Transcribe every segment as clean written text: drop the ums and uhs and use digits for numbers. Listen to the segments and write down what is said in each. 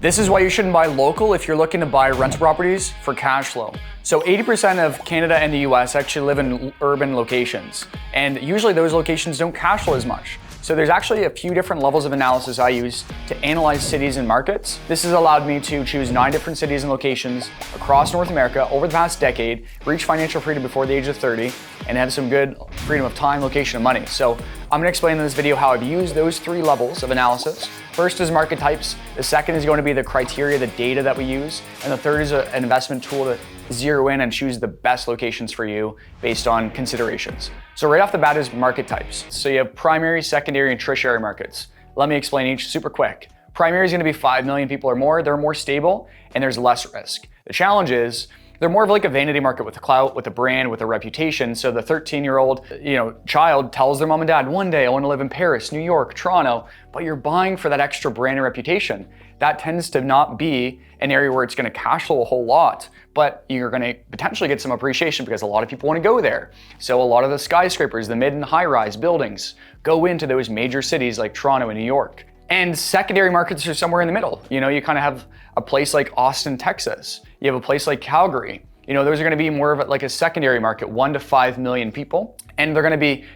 This is why you shouldn't buy local if you're looking to buy rental properties for cash flow. So 80% of Canada and the US actually live in urban locations, and usually those locations don't cash flow as much. So there's actually a few different levels of analysis I use to analyze cities and markets. This has allowed me to choose 9 different cities and locations across North America over the past decade, reach financial freedom before the age of 30, and have some good freedom of time, location, and money. So I'm gonna explain in this video how I've used those 3 levels of analysis. First is market types, the second is going to be the criteria, the data that we use, and the third is an investment tool to zero in and choose the best locations for you based on considerations. So right off the bat is market types. So you have primary, secondary, and tertiary markets. Let me explain each super quick. Primary is gonna be 5 million people or more, they're more stable, and there's less risk. The challenge is, they're more of like a vanity market with a clout, with a brand, with a reputation. So the 13-year-old, child tells their mom and dad, one day I want to live in Paris, New York, Toronto, but you're buying for that extra brand and reputation. That tends to not be an area where it's going to cash flow a whole lot, but you're going to potentially get some appreciation because a lot of people want to go there. So a lot of the skyscrapers, the mid and high-rise buildings go into those major cities like Toronto and New York. And secondary markets are somewhere in the middle. You kind of have a place like Austin, Texas. You have a place like Calgary. Those are gonna be more of like a secondary market, 1 to 5 million people. And they're gonna be,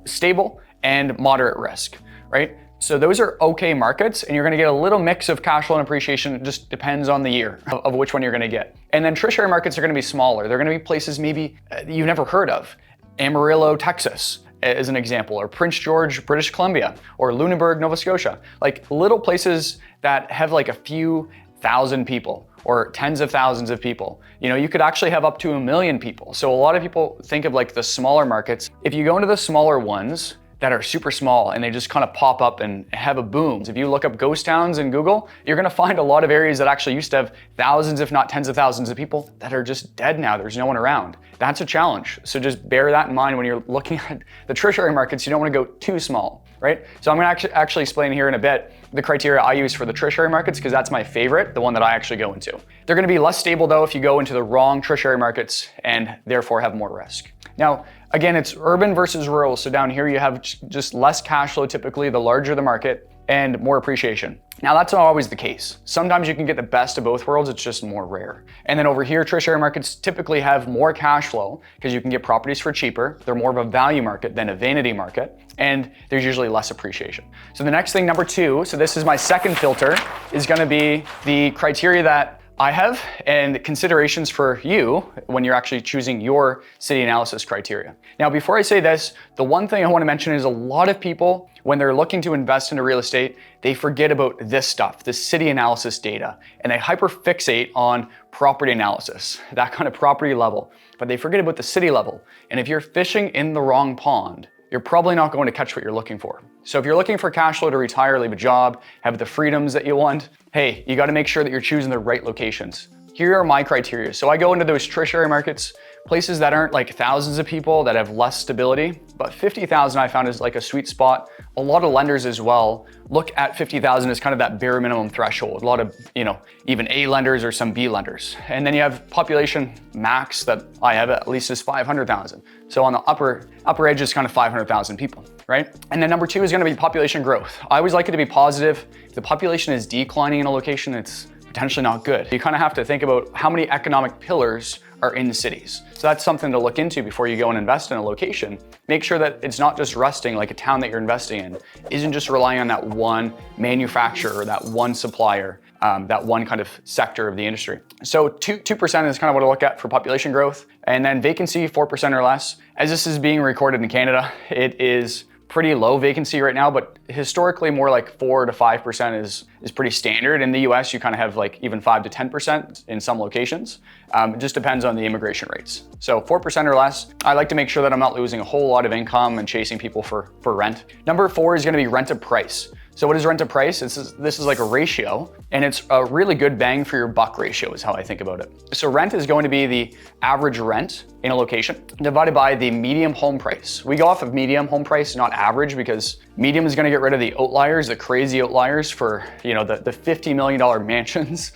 stable and moderate risk, right? So those are okay markets, and you're gonna get a little mix of cash flow and appreciation. It just depends on the year of which one you're gonna get. And then tertiary markets are gonna be smaller. They're gonna be places maybe you've never heard of. Amarillo, Texas, as an example, or Prince George, British Columbia, or Lunenburg, Nova Scotia. Like little places that have like a few thousand people or tens of thousands of people. You could actually have up to 1 million people. So a lot of people think of like the smaller markets. If you go into the smaller ones that are super small and they just kind of pop up and have a boom. If you look up ghost towns in Google, you're gonna find a lot of areas that actually used to have thousands, if not tens of thousands of people that are just dead now. There's no one around. That's a challenge. So just bear that in mind when you're looking at the tertiary markets. You don't wanna go too small, right? So I'm gonna actually explain here in a bit the criteria I use for the tertiary markets, because that's my favorite, the one that I actually go into. They're gonna be less stable though if you go into the wrong tertiary markets and therefore have more risk. Now, again, it's urban versus rural. So down here you have just less cash flow typically, the larger the market, and more appreciation. Now that's not always the case. Sometimes you can get the best of both worlds, it's just more rare. And then over here, tertiary markets typically have more cash flow because you can get properties for cheaper. They're more of a value market than a vanity market, and there's usually less appreciation. So the next thing, number 2, so this is my second filter, is gonna be the criteria that I have and considerations for you when you're actually choosing your city analysis criteria. Now, before I say this, the one thing I want to mention is a lot of people, when they're looking to invest into real estate, they forget about this stuff, the city analysis data, and they hyperfixate on property analysis, that kind of property level, but they forget about the city level. And if you're fishing in the wrong pond, you're probably not going to catch what you're looking for. So if you're looking for cash flow to retire, leave a job, have the freedoms that you want, hey, you got to make sure that you're choosing the right locations. Here are my criteria. So I go into those tertiary markets, places that aren't like thousands of people, that have less stability, but 50,000 I found is like a sweet spot. A lot of lenders as well look at 50,000 as kind of that bare minimum threshold. A lot of, even A lenders or some B lenders. And then you have population max that I have at least is 500,000. So on the upper edge is kind of 500,000 people, right? And then number 2 is gonna be population growth. I always like it to be positive. If the population is declining in a location, it's potentially not good. You kind of have to think about how many economic pillars are in cities. So that's something to look into before you go and invest in a location. Make sure that it's not just resting, like a town that you're investing in isn't just relying on that one manufacturer or that one supplier, that one kind of sector of the industry. So 2% is kind of what I look at for population growth. And then vacancy, 4% or less. As this is being recorded in Canada, it is pretty low vacancy right now, but historically more like 4 to 5% is pretty standard. In the US, you kind of have like even 5 to 10% in some locations. It just depends on the immigration rates. So 4% or less, I like to make sure that I'm not losing a whole lot of income and chasing people for rent. Number 4 is gonna be rent to price. So what is rent to price? This is like a ratio, and it's a really good bang for your buck ratio is how I think about it. So rent is going to be the average rent in a location divided by the median home price. We go off of median home price, not average, because median is gonna get rid of the outliers, the crazy outliers for the $50 million mansions.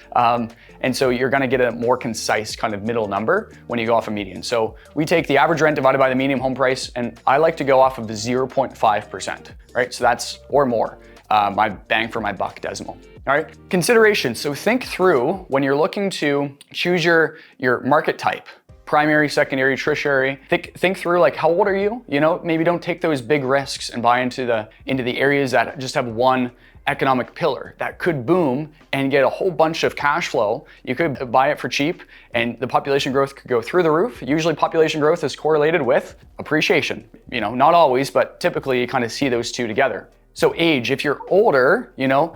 And so you're gonna get a more concise kind of middle number when you go off a median. So we take the average rent divided by the median home price, and I like to go off of the 0.5%, right? So that's, or more. My bang for my buck decimal. All right, considerations. So think through when you're looking to choose your market type, primary, secondary, tertiary. Think through like, how old are you? You know, maybe don't take those big risks and buy into the areas that just have one economic pillar that could boom and get a whole bunch of cash flow. You could buy it for cheap and the population growth could go through the roof. Usually population growth is correlated with appreciation. You know, not always, but typically you kind of see those two together. So age, if you're older, you know,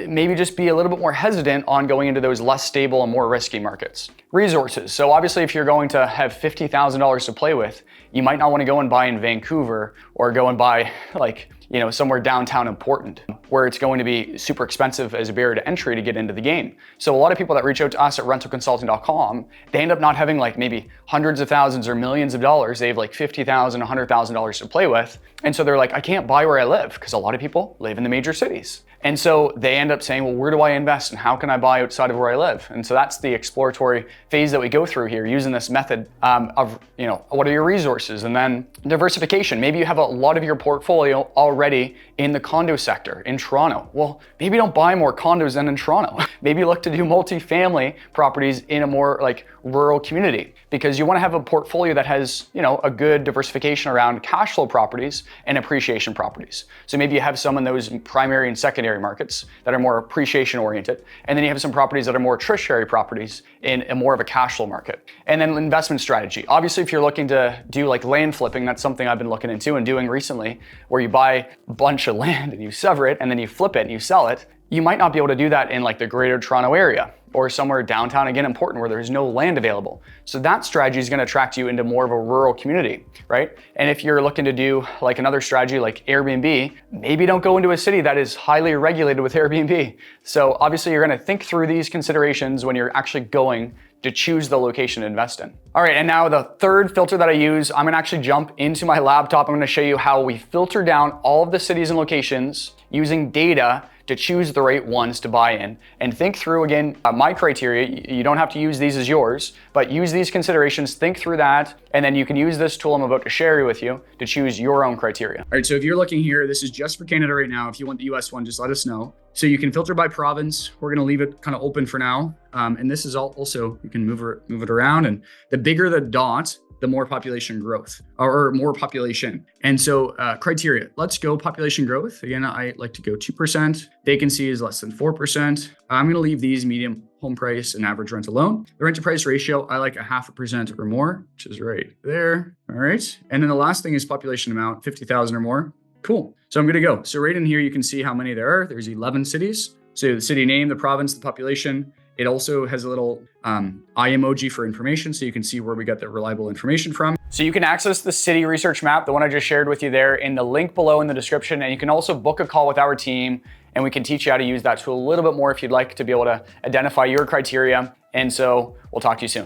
maybe just be a little bit more hesitant on going into those less stable and more risky markets. Resources. So obviously if you're going to have $50,000 to play with, you might not want to go and buy in Vancouver or go and buy like, you know, somewhere downtown important where it's going to be super expensive as a barrier to entry to get into the game. So a lot of people that reach out to us at rentalconsulting.com, they end up not having like maybe hundreds of thousands or millions of dollars. They have like $50,000, $100,000 to play with. And so they're like, I can't buy where I live, because a lot of people live in the major cities. And so they end up saying, well, where do I invest and how can I buy outside of where I live? And so that's the exploratory phase that we go through here using this method of, you know, what are your resources? And then diversification. Maybe you have a lot of your portfolio already in the condo sector in Toronto. Well, maybe don't buy more condos than in Toronto. Maybe look to do multifamily properties in a more like rural community, because you want to have a portfolio that has, you know, a good diversification around cash flow properties and appreciation properties. So maybe you have some in those primary and secondary markets that are more appreciation oriented. And then you have some properties that are more tertiary properties in a more of a cash flow market. And then investment strategy. Obviously, if you're looking to do like land flipping, that's something I've been looking into and doing recently, where you buy a bunch of land and you sever it and then you flip it and you sell it. You might not be able to do that in like the greater Toronto area or somewhere downtown, again, important, where there's no land available. So that strategy is going to attract you into more of a rural community, right? And if you're looking to do like another strategy like Airbnb, maybe don't go into a city that is highly regulated with Airbnb. So obviously you're going to think through these considerations when you're actually going to choose the location to invest in. All right, and now the third filter that I use, I'm gonna actually jump into my laptop. I'm gonna show you how we filter down all of the cities and locations using data to choose the right ones to buy in. And think through, again, my criteria. You don't have to use these as yours, but use these considerations, think through that, and then you can use this tool I'm about to share with you to choose your own criteria. All right, so if you're looking here, this is just for Canada right now. If you want the US one, just let us know. So you can filter by province. We're gonna leave it kind of open for now. And this is also, you can move it around, and the bigger the dot, the more population growth or more population. And so criteria, let's go population growth. Again, I like to go 2%. Vacancy is less than 4%. I'm gonna leave these medium home price and average rent alone. The rent to price ratio, I like 0.5% or more, which is right there. All right. And then the last thing is population amount, 50,000 or more. Cool. So I'm gonna go. So right in here, you can see how many there are. There's 11 cities. So the city name, the province, the population. It also has a little eye emoji for information, so you can see where we got the reliable information from. So you can access the city research map, the one I just shared with you there, in the link below in the description. And you can also book a call with our team, and we can teach you how to use that tool a little bit more if you'd like to be able to identify your criteria. And so we'll talk to you soon.